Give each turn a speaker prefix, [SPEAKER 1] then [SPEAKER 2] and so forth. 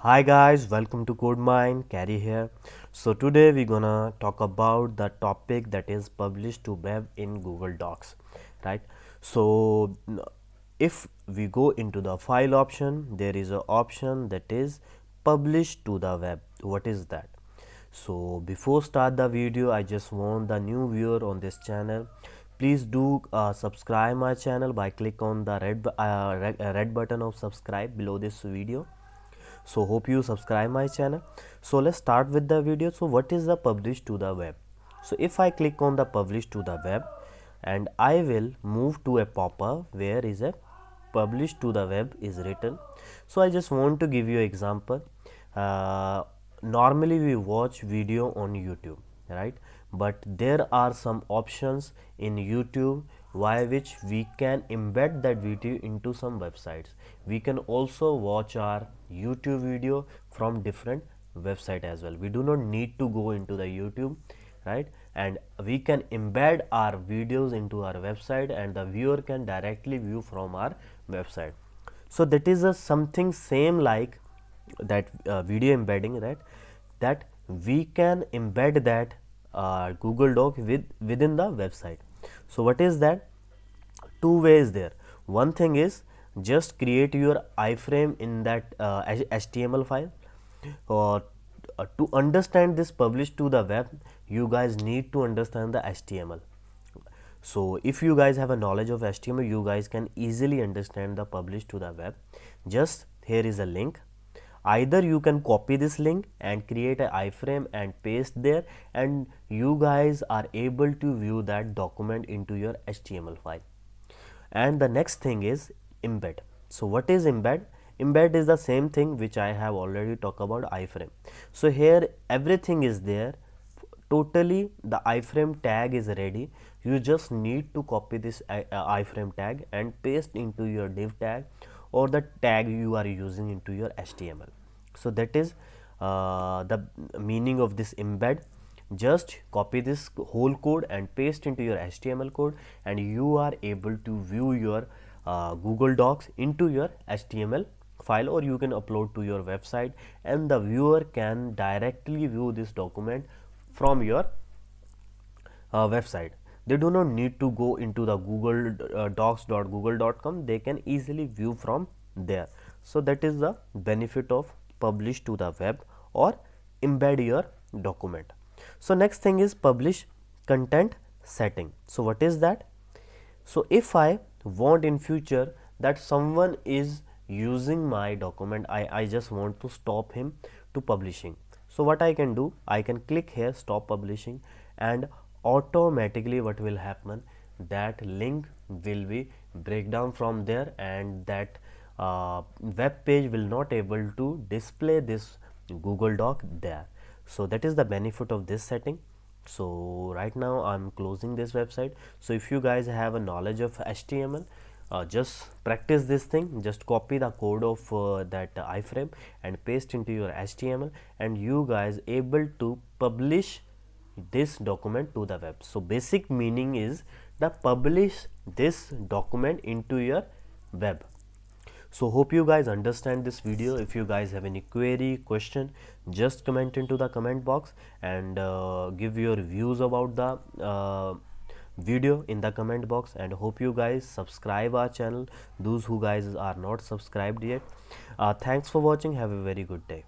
[SPEAKER 1] Hi guys, welcome to Kodemine. Carrie here. So today we're gonna talk about the topic that is published to web in Google Docs, right? So if we go into the file option, there is an option that is publish to the web. What is that? So before start the video, I just want the new viewer on this channel. Please do subscribe my channel by click on the red button of subscribe below this video. So hope you subscribe my channel. So let's start with the video. So what is the publish to the web? So if I click on the publish to the web, and I will move to a pop-up where is a publish to the web is written. So I just want to give you example. Normally we watch video on YouTube, right? But there are some options in YouTube via which we can embed that video into some websites. We can also watch our YouTube video from different website as well. We do not need to go into the YouTube, right? And we can embed our videos into our website and the viewer can directly view from our website. So that is a something same like that video embedding, right? That we can embed that Google Doc within the website. So what is that? Two ways there. One thing is just create your iframe in that HTML file. Or to understand this publish to the web, you guys need to understand the HTML. So if you guys have a knowledge of HTML, you guys can easily understand the publish to the web. Just here is a link. Either you can copy this link and create an iframe and paste there, and you guys are able to view that document into your HTML file. And the next thing is embed. So what is embed? Embed is the same thing which I have already talked about iframe. So here everything is there. Totally the iframe tag is ready. You just need to copy this iframe tag and paste into your div tag or the tag you are using into your HTML. So that is the meaning of this embed. Just copy this whole code and paste into your HTML code, and you are able to view your Google Docs into your HTML file, or you can upload to your website and the viewer can directly view this document from your website. They do not need to go into the Google docs.google.com. They can easily view from there. So that is the benefit of publish to the web or embed your document. So next thing is publish content setting. So what is that? So if I want in future that someone is using my document, I just want to stop him to publishing. So what I can do, I can click here stop publishing, and automatically what will happen, that link will be break down from there, and that web page will not able to display this Google Doc there. So that is the benefit of this setting. So right now I'm closing this website. So if you guys have a knowledge of HTML, just practice this thing. Just copy the code of that iframe and paste into your HTML, and you guys able to publish this document to the web. So basic meaning is the publish this document into your web. So hope you guys understand this video. If you guys have any query, question, just comment into the comment box and give your views about the video in the comment box, and hope you guys subscribe our channel, those who guys are not subscribed yet. Thanks for watching. Have a very good day.